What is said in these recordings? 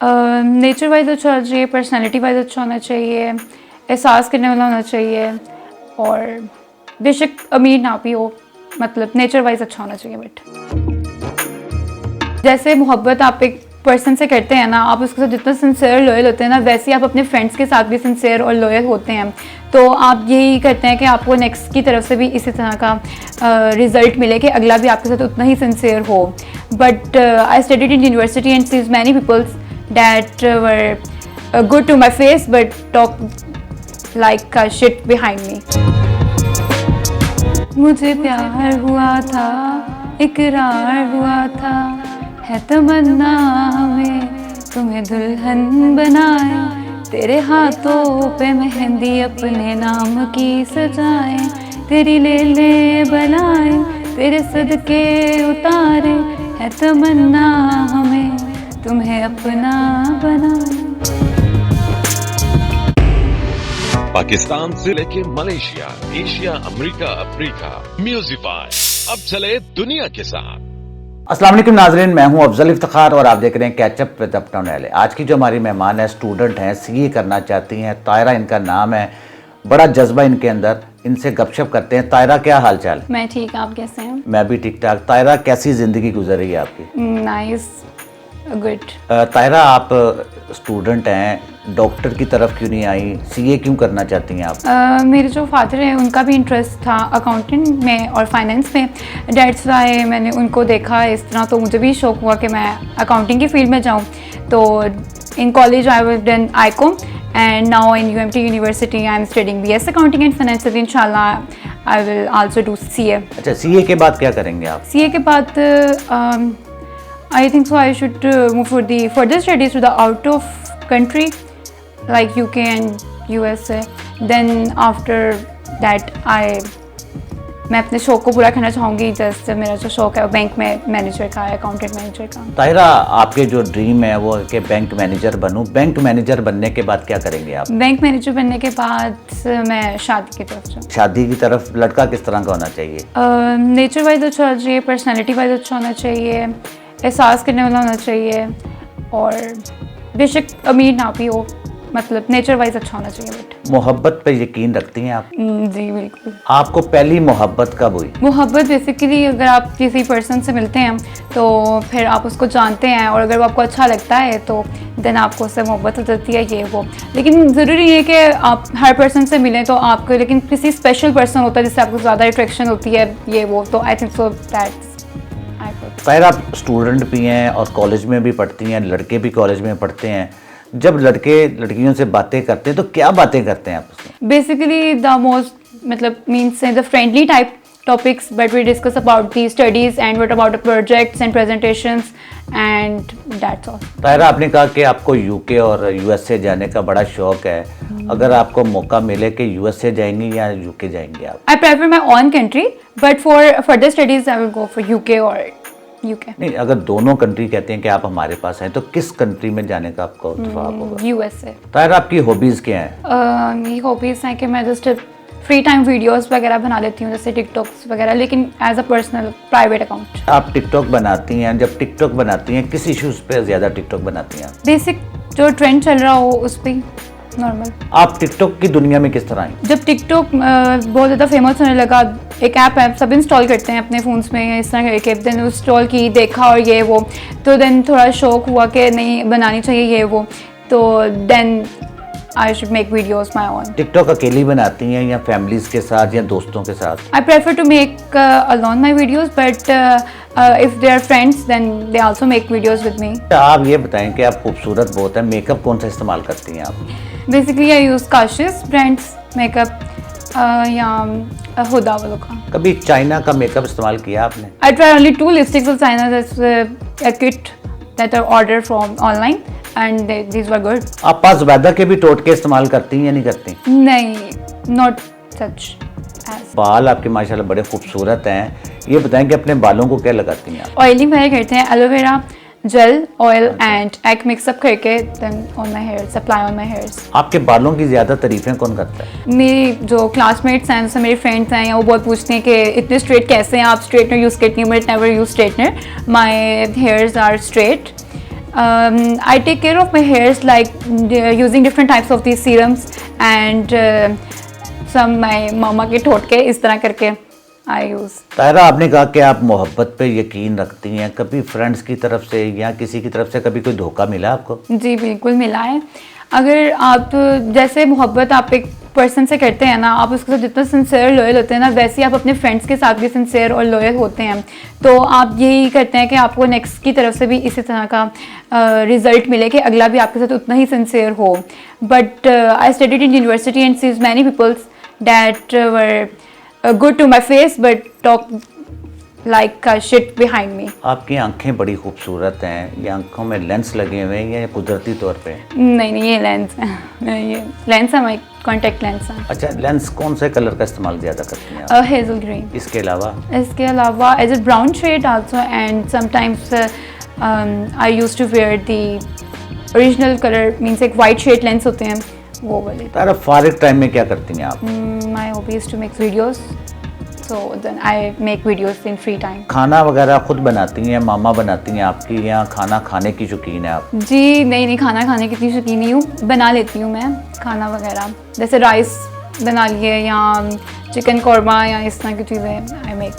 Nature wise अच्छा होना चाहिए, पर्सनैलिटी वाइज अच्छा होना चाहिए, एहसास करने वाला होना चाहिए और बेशक अमीर ना भी हो, मतलब नेचर वाइज अच्छा होना चाहिए। बट जैसे मोहब्बत आप एक पर्सन से करते हैं ना, आप उसके साथ जितना सिंसियर लॉयल होते हैं ना, वैसे ही आप अपने फ्रेंड्स के साथ भी सिंसियर और लॉयल होते हैं। तो आप यही करते हैं कि आपको नेक्स्ट की तरफ से भी इसी तरह का रिजल्ट मिले कि अगला भी आपके साथ उतना ही सिंसियर हो। But I studied in university and sees many peoples that were good to my face but talk like shit behind me. मुझे प्यार हुआ था, इकरार हुआ था, है तमन्ना हमें तुम्हें दुल्हन बनाए, तेरे हाथों पे मेहंदी अपने नाम की सजाए, तेरी ले ले बनाए, तेरे सदके उतारे, है तमन्ना हमें तुम्हें अपना बना। पाकिस्तान से लेके मलेशिया, एशिया, अमेरिका, अफ्रीका, म्यूजिफाई अब चले दुनिया के साथ। अस्सलाम वालेकुम नाजरीन, मैं हूं अफजल इफ्तिखार और आप देख रहे हैं कैचअप विद अपटन एले। आज की जो हमारी मेहमान है, स्टूडेंट हैं, सीए करना चाहती हैं, तायरा इनका नाम है, बड़ा जज्बा इनके अंदर। इनसे गपशप करते हैं। तायरा, क्या हाल चाल? मैं ठीक, आप कैसे हैं? मैं भी ठीक ठाक। तायरा, कैसी जिंदगी गुजर रही है आपकी? Nice, good. तायरा, आप स्टूडेंट हैं, डॉक्टर की तरफ क्यों नहीं आई? सीए क्यों करना चाहती हैं आप? मेरे जो फादर हैं उनका भी इंटरेस्ट था अकाउंटिंग में और फाइनेंस में, डेट्स वाई मैंने उनको देखा इस तरह, तो मुझे भी शौक हुआ कि मैं अकाउंटिंग की फील्ड में जाऊं। तो in college I have done ICom and now in UMT university I am studying BS accounting and finance. इंशाल्लाह I will also do CA. अच्छा, सीए के बाद क्या करेंगे आप? सीए के बाद I think so I should move for the further studies to the out of country like UK and USA. Then after that मैं अपने शौक को पूरा करना चाहूँगी। जैसे मेरा जो शौक है वो बैंक में मैनेजर का है, अकाउंटेंट मैनेजर का। ताहिरा, आपके जो ड्रीम है वो है कि बैंक मैनेजर बनूं। बैंक मैनेजर बनने के बाद क्या करेंगे आप? बैंक मैनेजर बनने के बाद मैं शादी की तरफ जाऊँ। शादी की तरफ? लड़का किस तरह का होना चाहिए? नेचर वाइज अच्छा होना चाहिए, पर्सनैलिटी वाइज अच्छा होना चाहिए, एहसास करने वाला होना चाहिए और बेशक अमीर ना भी हो, मतलब नेचर वाइज अच्छा होना चाहिए। बट मोहब्बत पे यकीन रखती हैं आप? जी बिल्कुल। आपको पहली मोहब्बत कब हुई? मोहब्बत बेसिकली अगर आप किसी पर्सन से मिलते हैं तो फिर आप उसको जानते हैं और अगर वो आपको अच्छा लगता है तो देन आपको उससे मोहब्बत हो जाती है, ये वो। लेकिन ज़रूरी नहीं है कि आप हर पर्सन से मिलें तो आपको, लेकिन किसी स्पेशल पर्सन होता है जिससे आपको ज़्यादा अट्रैक्शन होती है, ये वो। तो आई थिंक सो दैट्स। ताहिरा, आप स्टूडेंट भी हैं और कॉलेज में भी पढ़ती हैं, लड़के भी कॉलेज में पढ़ते हैं। जब लड़के लड़कियों से बातें करते हैं तो क्या बातें करते हैं आपस में? बेसिकली द मोस्ट मतलब means the friendly type topics, but we discuss about the studies and what about the projects and presentations and that's all. Tahira, आपने कहा कि आपको यूके और यूएसए जाने का बड़ा शौक है। अगर आपको मौका मिले कि यूएसए जाएंगी या यूके जाएंगी आप? I prefer my own country but for further studies I will go for UK और यूके। नहीं, अगर दोनों कंट्री कहते हैं कि आप हमारे पास हैं तो किस कंट्री में जाने का आपको इत्तेफाक होगा? यूएसए। ताहिरा, आपकी हॉबीज क्या हैं? मेरी हॉबीज हैं कि मैं जस्ट फ्री टाइम वीडियोस वगैरह बना लेती हूँ, जैसे टिकटॉक्स वगैरह, लेकिन as a personal private account. आप टिकटॉक बनाती हैं, जब टिकटॉक बनाती हैं किस इश्यूज पे ज़्यादा टिकटॉक बनाती हैं आप? बेसिक जो ट्रेंड चल रहा हो उस पर, नॉर्मल। आप टिकटॉक की दुनिया में किस तरह आई? जब टिकटॉक बहुत ज़्यादा फेमस होने लगा, एक ऐप है, सब इंस्टॉल करते हैं अपने फ़ोन्स में या इस तरह करके, देन इंस्टॉल की, देखा और ये वो, तो देन थोड़ा शौक हुआ कि नहीं बनानी चाहिए ये वो, तो then I should make videos my own. TikTok अकेली बनाती हैं या फैमिलीज के साथ या दोस्तों के साथ? I prefer to make alone my videos but if they are friends then they also make videos with me. आप ये बताएं कि आप खूबसूरत बहुत है, मेकअप कौन सा इस्तेमाल करती हैं आप? Basically I use Kashish brands makeup या हुदा वालों का। कभी चाइना का मेकअप इस्तेमाल किया आपने? I try only 2 lipsticks of China. That's a kit that I ordered from online and these were good. आप पास ज़ुबैदा के भी टोटके इस्तेमाल करती हैं या नहीं करती? नहीं, not such as. बाल आपके माशाल्लाह बड़े खूबसूरत हैं। ये बताएं कि अपने बालों को क्या लगाती हैं आप? ऑयलिंग वगैरह करते हैं, aloe vera gel, oil and egg mix up करके then on my hairs, apply on my hairs. आपके बालों की ज़्यादा तारीफें कौन करता है? मेरी जो क्लासमेट्स हैं, जैसे मेरे फ्रेंड्स हैं, वो बहुत पूछते हैं कि इतने स्ट्रेट कैसे हैं आप, स्ट्रेटनर यूज़ करती हैं? But never use straightener, my hairs are straight I take care of my hairs like using different types of these serums and some my mama के टोटके इस तरह करके I use. तायरा, आपने कहा कि आप मोहब्बत पे यकीन रखती हैं, कभी फ्रेंड्स की तरफ से या किसी की तरफ से कभी कोई धोखा मिला आपको? जी बिल्कुल मिला है। अगर आप जैसे मोहब्बत आप एक पर्सन से करते हैं ना, आप उसके साथ जितना सिंसियर लॉयल होते हैं ना, वैसे ही आप अपने फ्रेंड्स के साथ भी सिंसियर और लॉयल होते हैं। तो आप यही करते हैं कि आपको नेक्स्ट की तरफ से भी इसी तरह का रिजल्ट मिले कि अगला भी आपके साथ उतना ही सिंसियर हो। But I studied in university and sees many peoples that were good to my face but talk like shit behind me. आपकी आंखें बड़ी खूबसूरत हैं, ये आंखों में लेंस लगे हुए हैं या कुदरती तौर पे? नहीं, ये लेंस है, ये लेंस है, माई कॉन्टेक्ट लेंस है। अच्छा, लेंस कौन से कलर का इस्तेमाल ज़्यादा करती हैं आप? Hazel green. इसके अलावा as a brown shade also and sometimes I used to wear the original colour, means एक वाइट शेड लेंस होते हैं वो वाले। तारा, फारिग टाइम में क्या करती हैं आप? My hobby is to make videos, so then I make videos in free time. खाना वगैरह खुद बनाती हैं, मामा बनाती हैं आपकी, या खाना खाने की शौकीन है आप? जी नहीं, खाना खाने की इतनी शौकीन नहीं हूँ, बना लेती हूँ मैं खाना वगैरह, जैसे राइस बना लिए या चिकन कौरमा या इस तरह की चीज़ें। I make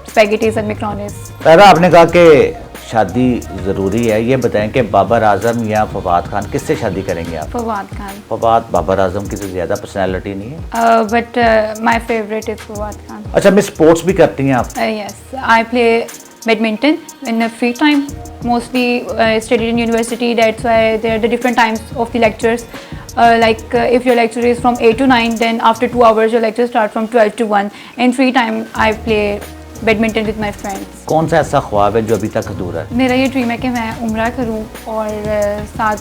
spaghettis and macaronis. Tara, आपने कहा कि शादी ज़रूरी है, ये बताएं कि बाबर आजम या फवाद खान, किससे शादी करेंगे आप? फवाद खान। फवाद, बाबर आजम की तो ज़्यादा पर्सनैलिटी नहीं है, but my favourite is Fawad Khan. अच्छा, मिस स्पोर्ट्स भी करती हैं आप? Yes, I play badminton in a free time. Mostly studied in university. That's why there are the different times of the lectures. If your lecture is from 8 to 9, then after 2 hours your lecture start from 12 to 1. In free time, I play badminton with my friends. कौन सा ऐसा ख्वाब है जो अभी तक अधूरा है? मेरा ये ड्रीम है कि मैं उम्रा करूँ और साथ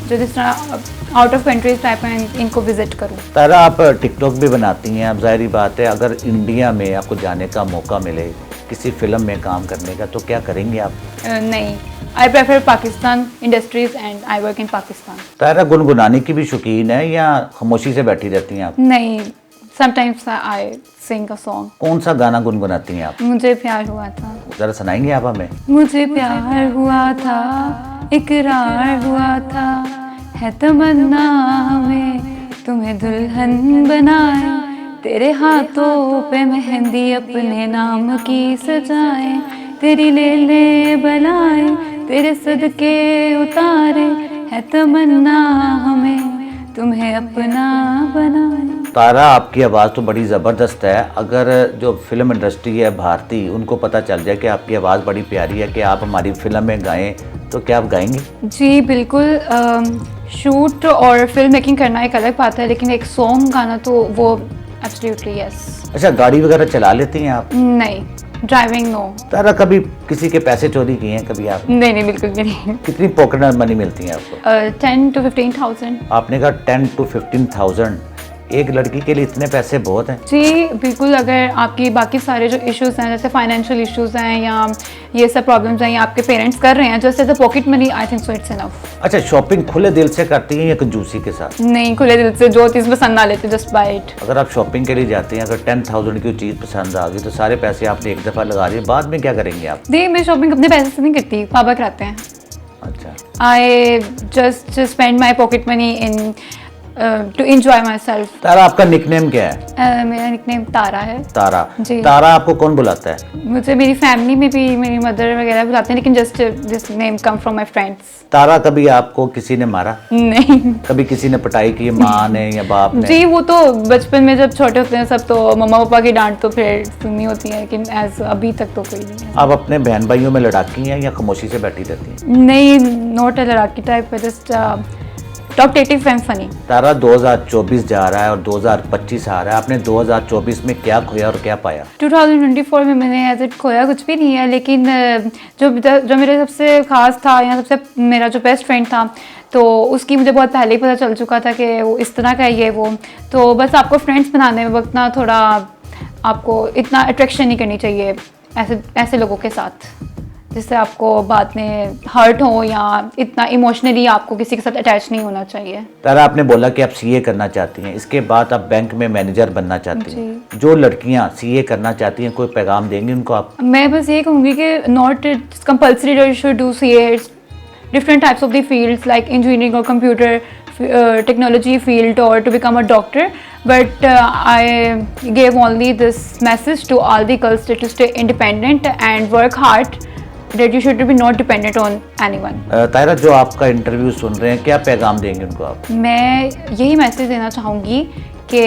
जो जिस तरह आउट ऑफ कंट्रीज टाइप हैं इनको विजिट करूँ। तारा, आप टिकटॉक भी बनाती हैं, अब ज़ाहिर बात है अगर इंडिया में आपको जाने का मौका मिले किसी फिल्म में काम करने का, तो क्या करेंगे आप? नहीं, I prefer Pakistan industries and I work in Pakistan. Tara, गुनगुनाने की भी शौकीन है या खामोशी से बैठी रहती हैं आप? नहीं, sometimes I Singh a song. कौन सा गाना गुनगुनाती हैं आप? मुझे प्यार हुआ था। ज़रा सुनाएंगे आप हमें? मुझे प्यार हुआ था, इकरार हुआ था, है तमन्ना हमें तुम्हें दुल्हन बनाए, तेरे हाथों पे मेहंदी अपने नाम की सजाए, तेरी ले ले बलाए, तेरे सदके उतारे, है तमन्ना हमें तुम्हें अपना बनाए। तारा, आपकी आवाज़ तो बड़ी ज़बरदस्त है, अगर जो फिल्म इंडस्ट्री है भारतीय उनको पता चल जाए कि आपकी आवाज़ बड़ी प्यारी है कि आप हमारी फिल्म में गाएं, तो क्या आप गाएंगी? जी बिल्कुल। शूट और फिल्म मेकिंग करना एक अलग बात है, लेकिन एक सॉन्ग गाना तो वो एब्सोल्युटली यस। अच्छा, गाड़ी वगैरह चला लेती हैं आप? नहीं, ड्राइविंग नो। तारा, कभी किसी के पैसे चोरी किए हैं कभी आप? नहीं, बिल्कुल भी नहीं। कितनी पॉकेट मनी मिलती है आपको? 10 to 15,000। आपने कहा 10 to 15,000, एक लड़की के लिए इतने पैसे बहुत हैं? जी बिल्कुल। अगर आपकी बाकी सारे जो इश्यूज़ हैं, जैसे फाइनेंशियल इश्यूज़ हैं या ये सब प्रॉब्लम्स हैं, या आपके पेरेंट्स कर रहे हैं just as a pocket money, I think so it's enough. अच्छा, शॉपिंग खुले दिल से करती हैं या कंजूसी के साथ? नहीं, खुले दिल से, जो चीज़ पसंद आ लेते जस्ट बाय इट। अगर आप शॉपिंग के लिए जाते हैं, अगर 10,000 की चीज़ पसंद आ गई तो सारे पैसे आपने एक दफ़ा लगा दिए, बाद में क्या करेंगे आप? नहीं, मैं शॉपिंग अपने पैसे से नहीं करती, पापा कराते हैं। अच्छा, I just spend my pocket money in to enjoy myself. Tara, आपका निकनेम क्या है? मेरा निकनेम तारा है। तारा जी। तारा आपको कौन बुलाता है? मुझे मेरी फैमिली में भी मेरी मदर वगैरह बुलाते हैं, लेकिन just this name come from my friends. Tara, कभी आपको किसी ने मारा? नहीं। कभी किसी ने पिटाई की, माँ ने या बाप ने? जी, वो तो बचपन में जब छोटे होते हैं सब, तो मम्मा पापा की डांट तो फिर सुननी होती है, लेकिन एज अभी तक तो कोई नहीं है। आप अपने बहन भाइयों में लड़ाकी हैं या खामोशी से बैठी रहती हैं? नहीं, नॉट अ लड़ाकी type, just talkative and funny. Tara, 2024 जा रहा है और 2025 आ रहा है, आपने 2024 में क्या खोया और क्या पाया? 2024 में मैंने एज इट खोया कुछ भी नहीं है, लेकिन जो मेरे सबसे खास था या सबसे मेरा जो बेस्ट फ्रेंड था, तो उसकी मुझे बहुत पहले ही पता चल चुका था कि वो इस तरह का है, ये वो। तो बस आपको फ्रेंड्स बनाने में वक्त ना थोड़ा आपको इतना अट्रैक्शन नहीं करनी चाहिए ऐसे लोगों के साथ, जिससे आपको बाद में हर्ट हो या इतना इमोशनली आपको किसी के साथ अटैच नहीं होना चाहिए। तारा, आपने बोला कि आप सीए करना चाहती हैं, इसके बाद आप बैंक में मैनेजर बनना चाहती हैं। जो लड़कियां सीए करना चाहती हैं, कोई पैगाम देंगी उनको आप? मैं बस ये कहूँगी कि not it's compulsory that you should do CA, different types of the fields like engineering or computer technology field or to become a doctor, but I gave only this message to all the girls to stay independent and work hard, that you should be not dependent on anyone. तायरा, जो आपका interview सुन रहे हैं, क्या पैगाम देंगे उनको आप? मैं यही मैसेज देना चाहूँगी कि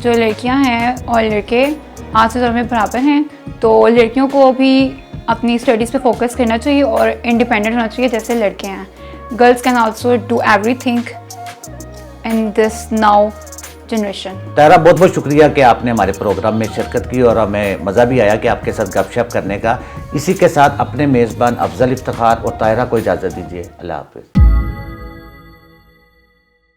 जो लड़कियाँ हैं और लड़के आज के दौर में बराबर हैं, तो लड़कियों को भी अपनी स्टडीज़ पे फोकस करना चाहिए और इंडिपेंडेंट होना चाहिए जैसे लड़के हैं। Girls can also do everything in this now generation. Taira, बहुत बहुत शुक्रिया कि आपने हमारे प्रोग्राम में शिरकत की और हमें मज़ा भी आया कि आपके साथ गपशप करने का। इसी के साथ अपने मेज़बान अफजल इफ्तिखार और तायरा को इजाज़त दीजिए। अल्लाह हाफ़िज़।